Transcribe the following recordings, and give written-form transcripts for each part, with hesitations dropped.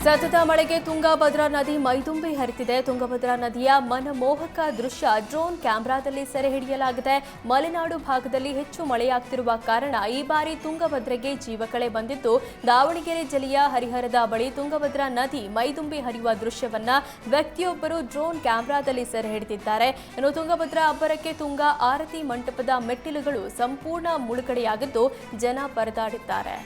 ಸತತ ಮಳೆಗೆ ತುಂಗಭದ್ರಾ ನದಿ ಮೈದುಂಬಿ ಹರಿತಿದೆ. ತುಂಗಭದ್ರಾ ನದಿಯ ಮನಮೋಹಕ ದೃಶ್ಯ ಡ್ರೋನ್ ಕ್ಯಾಮೆರಾದಲ್ಲಿ ಸೆರೆ ಹಿಡಿಯಲಾಗಿದೆ. ಮಲೆನಾಡು ಭಾಗದಲ್ಲಿ ಹೆಚ್ಚು ಮಳೆಯಾಗ್ತಿರುವ ಕಾರಣ ಈ ಬಾರಿ ತುಂಗಭದ್ರೆಗೆ ಜೀವಕಳೆ ಬಂದಿದ್ದು, ದಾವಣಗೆರೆ ಜಿಲ್ಲೆಯ ಹರಿಹರದ ಬಳಿ ತುಂಗಭದ್ರಾ ನದಿ ಮೈದುಂಬಿ ಹರಿಯುವ ದೃಶ್ಯವನ್ನ ವ್ಯಕ್ತಿಯೊಬ್ಬರು ಡ್ರೋನ್ ಕ್ಯಾಮೆರಾದಲ್ಲಿ ಸೆರೆ ಹಿಡಿದಿದ್ದಾರೆ. ಇನ್ನು ತುಂಗಭದ್ರಾ ಅಬ್ಬರಕ್ಕೆ ತುಂಗಾ ಆರತಿ ಮಂಟಪದ ಮೆಟ್ಟಿಲುಗಳು ಸಂಪೂರ್ಣ ಮುಳುಗಡೆಯಾಗಿದ್ದು, ಜನ ಪರದಾಡಿದ್ದಾರೆ.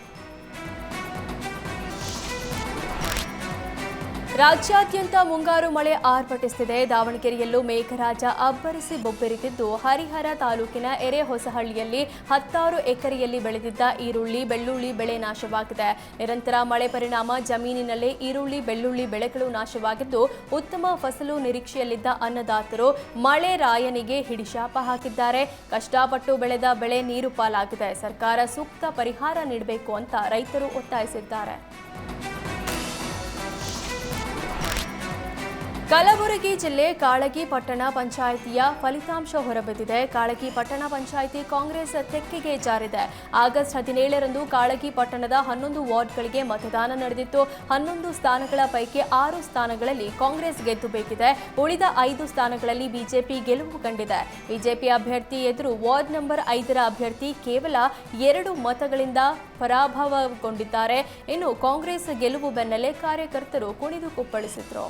ರಾಜ್ಯಾದ್ಯಂತ ಮುಂಗಾರು ಮಳೆ ಆರ್ಭಟಿಸುತ್ತಿದೆ. ದಾವಣಗೆರೆಯಲ್ಲೂ ಮೇಘರಾಜ ಅಬ್ಬರಿಸಿ ಬೊಬ್ಬೆರಿತಿದ್ದು, ಹರಿಹರ ತಾಲೂಕಿನ ಎರೆಹೊಸಹಳ್ಳಿಯಲ್ಲಿ 10 ಎಕರೆಯಲ್ಲಿ ಬೆಳೆದಿದ್ದ ಈರುಳ್ಳಿ, ಬೆಳ್ಳುಳ್ಳಿ ಬೆಳೆ ನಾಶವಾಗಿದೆ. ನಿರಂತರ ಮಳೆ ಪರಿಣಾಮ ಜಮೀನಿನಲ್ಲೇ ಈರುಳ್ಳಿ, ಬೆಳ್ಳುಳ್ಳಿ ಬೆಳೆಗಳು ನಾಶವಾಗಿದ್ದು, ಉತ್ತಮ ಫಸಲು ನಿರೀಕ್ಷೆಯಲ್ಲಿದ್ದ ಅನ್ನದಾತರು ಮಳೆ ರಾಯನಿಗೆ ಹಿಡಿಶಾಪ ಹಾಕಿದ್ದಾರೆ. ಕಷ್ಟಪಟ್ಟು ಬೆಳೆದ ಬೆಳೆ ನೀರು ಪಾಲಾಗಿದೆ. ಸರ್ಕಾರ ಸೂಕ್ತ ಪರಿಹಾರ ನೀಡಬೇಕು ಅಂತ ರೈತರು ಒತ್ತಾಯಿಸಿದ್ದಾರೆ. ಕಲಬುರಗಿ ಜಿಲ್ಲೆ ಕಾಳಗಿ ಪಟ್ಟಣ ಪಂಚಾಯಿತಿಯ ಫಲಿತಾಂಶ ಹೊರಬಿದ್ದಿದೆ. ಕಾಳಗಿ ಪಟ್ಟಣ ಪಂಚಾಯಿತಿ ಕಾಂಗ್ರೆಸ್ ತೆಕ್ಕೆಗೆ ಜಾರಿದೆ. ಆಗಸ್ಟ್ 17ರಂದು ಕಾಳಗಿ ಪಟ್ಟಣದ 11 ವಾರ್ಡ್ಗಳಿಗೆ ಮತದಾನ ನಡೆದಿತ್ತು. 11 ಸ್ಥಾನಗಳ ಪೈಕಿ 6 ಸ್ಥಾನಗಳಲ್ಲಿ ಕಾಂಗ್ರೆಸ್ ಗೆದ್ದು ಬೇಕಿದೆ. ಉಳಿದ 5 ಸ್ಥಾನಗಳಲ್ಲಿ ಬಿಜೆಪಿ ಗೆಲುವು ಕಂಡಿದೆ. ಬಿಜೆಪಿ ಅಭ್ಯರ್ಥಿ ಎದುರು ವಾರ್ಡ್ ನಂಬರ್ 5ರ ಅಭ್ಯರ್ಥಿ ಕೇವಲ 2 ಮತಗಳಿಂದ ಪರಾಭವಗೊಂಡಿದ್ದಾರೆ. ಇನ್ನು ಕಾಂಗ್ರೆಸ್ ಗೆಲುವು ಬೆನ್ನಲ್ಲೇ ಕಾರ್ಯಕರ್ತರು ಕುಣಿದು ಕುಪ್ಪಳಿಸಿದ್ರು.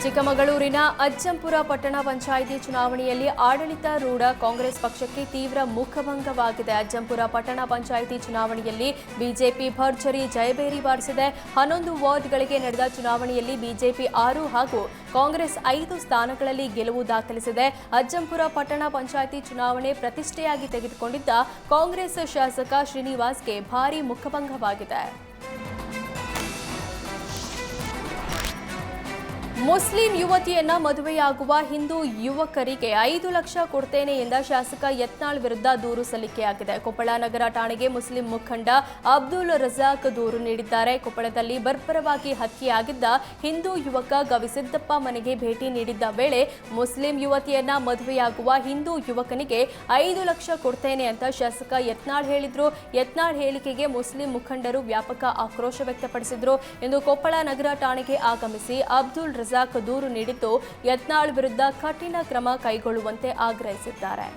ಚಿಕ್ಕಮಗಳೂರಿನ ಅಜ್ಜಂಪುರ ಪಟ್ಟಣ ಪಂಚಾಯಿತಿ ಚುನಾವಣೆಯಲ್ಲಿ ಆಡಳಿತಾರೂಢ ಕಾಂಗ್ರೆಸ್ ಪಕ್ಷಕ್ಕೆ ತೀವ್ರ ಮುಖಭಂಗವಾಗಿದೆ. ಅಜ್ಜಂಪುರ ಪಟ್ಟಣ ಪಂಚಾಯಿತಿ ಚುನಾವಣೆಯಲ್ಲಿ ಬಿಜೆಪಿ ಭರ್ಜರಿ ಜಯಭೇರಿ ಬಾರಿಸಿದೆ. 11 ವಾರ್ಡ್ಗಳಿಗೆ ನಡೆದ ಚುನಾವಣೆಯಲ್ಲಿ ಬಿಜೆಪಿ 6 ಹಾಗೂ ಕಾಂಗ್ರೆಸ್ 5 ಸ್ಥಾನಗಳಲ್ಲಿ ಗೆಲುವು ದಾಖಲಿಸಿದೆ. ಅಜ್ಜಂಪುರ ಪಟ್ಟಣ ಪಂಚಾಯಿತಿ ಚುನಾವಣೆ ಪ್ರತಿಷ್ಠೆಯಾಗಿ ತೆಗೆದುಕೊಂಡಿದ್ದ ಕಾಂಗ್ರೆಸ್ ಶಾಸಕ ಶ್ರೀನಿವಾಸ್ಗೆ ಭಾರೀ ಮುಖಭಂಗವಾಗಿದೆ. ಮುಸ್ಲಿಂ ಯುವತಿಯನ್ನ ಮದುವೆಯಾಗುವ ಹಿಂದೂ ಯುವಕರಿಗೆ 5 ಲಕ್ಷ ಕೊಡ್ತೇನೆ ಎಂದ ಶಾಸಕ ಯತ್ನಾಳ್ ವಿರುದ್ಧ ದೂರು ಸಲ್ಲಿಕೆಯಾಗಿದೆ. ಕೊಪ್ಪಳ ನಗರ ಠಾಣೆಗೆ ಮುಸ್ಲಿಂ ಮುಖಂಡ ಅಬ್ದುಲ್ ರಜಾಕ್ ದೂರು ನೀಡಿದ್ದಾರೆ. ಕೊಪ್ಪಳದಲ್ಲಿ ಬರ್ಬರವಾಗಿ ಹತ್ಯೆಯಾಗಿದ್ದ ಹಿಂದೂ ಯುವಕ ಗವಿಸಿದ್ದಪ್ಪ ಮನೆಗೆ ಭೇಟಿ ನೀಡಿದ್ದ ವೇಳೆ ಮುಸ್ಲಿಂ ಯುವತಿಯನ್ನ ಮದುವೆಯಾಗುವ ಹಿಂದೂ ಯುವಕನಿಗೆ 5 ಲಕ್ಷ ಕೊಡ್ತೇನೆ ಅಂತ ಶಾಸಕ ಯತ್ನಾಳ್ ಹೇಳಿದ್ರು. ಯತ್ನಾಳ್ ಹೇಳಿಕೆಗೆ ಮುಸ್ಲಿಂ ಮುಖಂಡರು ವ್ಯಾಪಕ ಆಕ್ರೋಶ ವ್ಯಕ್ತಪಡಿಸಿದ್ರು. ಇಂದು ಕೊಪ್ಪಳ ನಗರ ಠಾಣೆಗೆ ಆಗಮಿಸಿ ಅಬ್ದುಲ್ ರಜಾಕ್ ದೂರು ನೀಡಿದ್ದು, ಯತ್ನಾಳ್ ವಿರುದ್ಧ ಕಠಿಣ ಕ್ರಮ ಕೈಗೊಳ್ಳುವಂತೆ ಆಗ್ರಹಿಸಿದ್ದಾರೆ.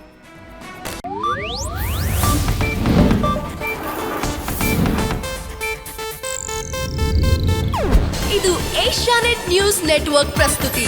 ಇದು ಏಷ್ಯಾನೆಟ್ ನ್ಯೂಸ್ ನೆಟ್ವರ್ಕ್ ಪ್ರಸ್ತುತಿ.